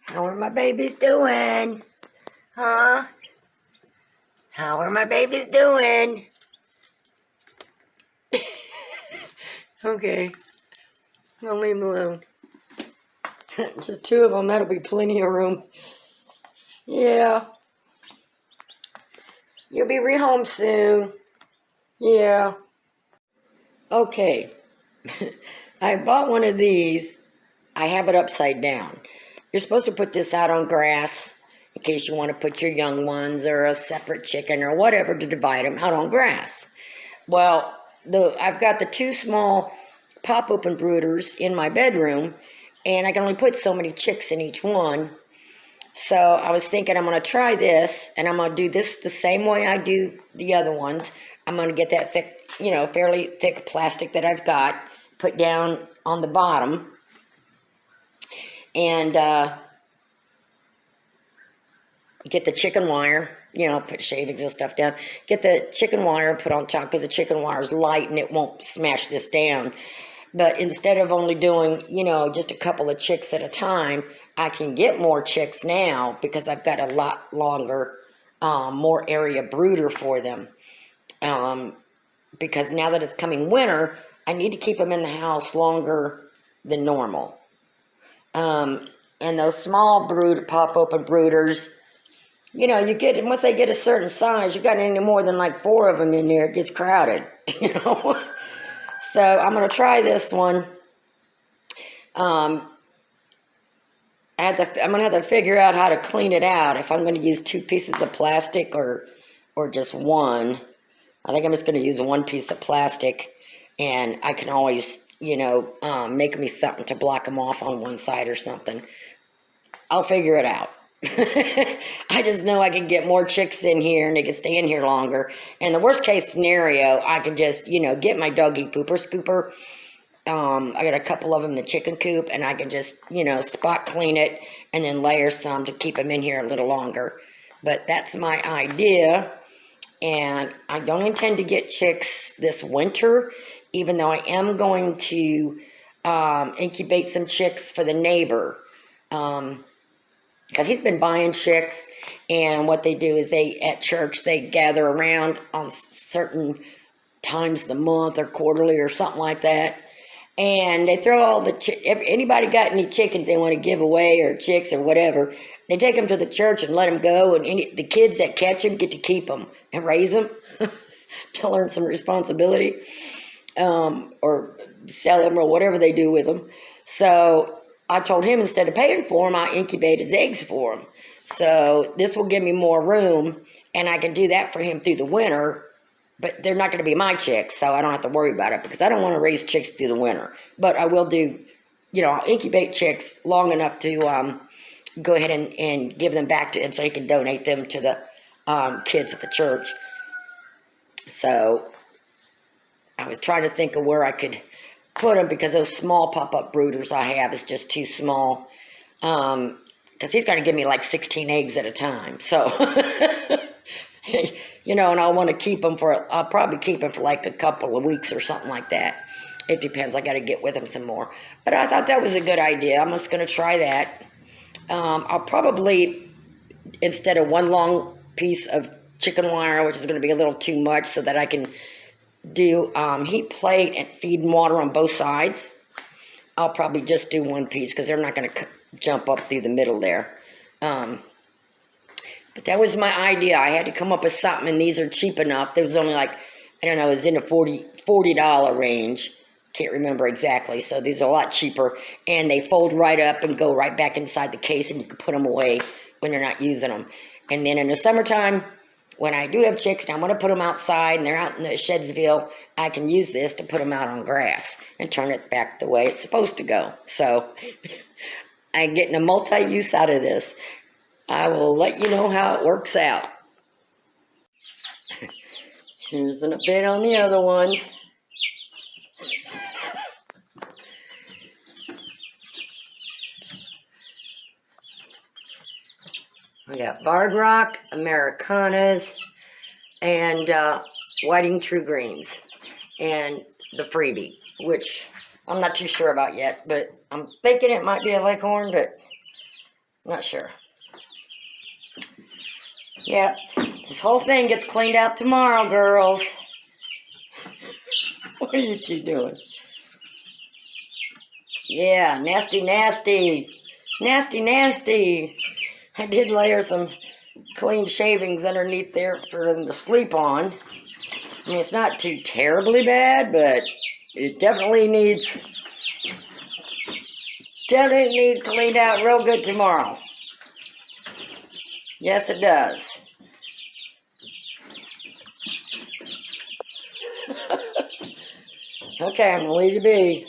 How are my babies doing? Huh? How are my babies doing? Okay, I'll leave them alone. Just two of them, that'll be plenty of room. Yeah. You'll be home soon. Yeah. Okay. I bought one of these. I have it upside down. You're supposed to put this out on grass in case you want to put your young ones or a separate chicken or whatever to divide them out on grass. Well, I've got the two small pop-open brooders in my bedroom, and I can only put so many chicks in each one. So I was thinking I'm going to try this, and I'm going to do this the same way I do the other ones. I'm going to get that thick, fairly thick plastic that I've got, put down on the bottom, and get the chicken wire, put shavings and stuff down. Get the chicken wire and put on top because the chicken wire is light and it won't smash this down. But instead of only doing, just a couple of chicks at a time, I can get more chicks now because I've got a lot longer, more area brooder for them. Because now that it's coming winter, I need to keep them in the house longer than normal. And those small pop-open brooders, once they get a certain size, you got any more than like 4 of them in there, it gets crowded, So I'm going to try this one. I'm going to have to figure out how to clean it out. If I'm going to use 2 pieces of plastic or just one. I think I'm just going to use 1 piece of plastic, and I can always, make me something to block them off on one side or something. I'll figure it out. I just know I can get more chicks in here and they can stay in here longer. And the worst case scenario, I can just, get my doggy pooper scooper. I got a couple of them in the chicken coop, and I can just, spot clean it and then layer some to keep them in here a little longer. But that's my idea. And I don't intend to get chicks this winter, even though I am going to incubate some chicks for the neighbor. Because he's been buying chicks, and what they do is at church, they gather around on certain times of the month or quarterly or something like that. And they throw all anybody got any chickens they want to give away or chicks or whatever, they take them to the church and let them go. And the kids that catch them get to keep them and raise them to learn some responsibility, or sell them or whatever they do with them. So I told him instead of paying for him, I incubate his eggs for him. So this will give me more room, and I can do that for him through the winter. But they're not going to be my chicks, so I don't have to worry about it because I don't want to raise chicks through the winter. But I will do, I'll incubate chicks long enough to go ahead and give them back to him so he can donate them to the kids at the church. So I was trying to think of where I could put them because those small pop-up brooders I have is just too small. Because he's going to give me like 16 eggs at a time. So, and I'll want to keep them I'll probably keep them for like a couple of weeks or something like that. It depends. I got to get with him some more. But I thought that was a good idea. I'm just going to try that. I'll probably, instead of 1 long piece of chicken wire, which is going to be a little too much so that I can do heat plate and feed and water on both sides, I'll probably just do 1 piece because they're not going to jump up through the middle there. But that was my idea. I had to come up with something, and these are cheap enough. There was only like, I don't know, it was in the $40 range. Can't remember exactly. So these are a lot cheaper, and they fold right up and go right back inside the case, and you can put them away when you're not using them. And then in the summertime, when I do have chicks, and I'm going to put them outside, and they're out in the Shedsville, I can use this to put them out on grass and turn it back the way it's supposed to go. So I'm getting a multi-use out of this. I will let you know how it works out. Here's an update on the other ones. I got Barred Rock, Americanas, and Whiting True Greens, and the freebie, which I'm not too sure about yet, but I'm thinking it might be a Leghorn, but Not sure. Yep. This whole thing gets cleaned out tomorrow, girls. What are you two doing? Yeah, nasty, nasty. Nasty, nasty. I did layer some clean shavings underneath there for them to sleep on. I mean, it's not too terribly bad, but it definitely needs cleaned out real good tomorrow. Yes, it does. Okay, I'm gonna leave you be.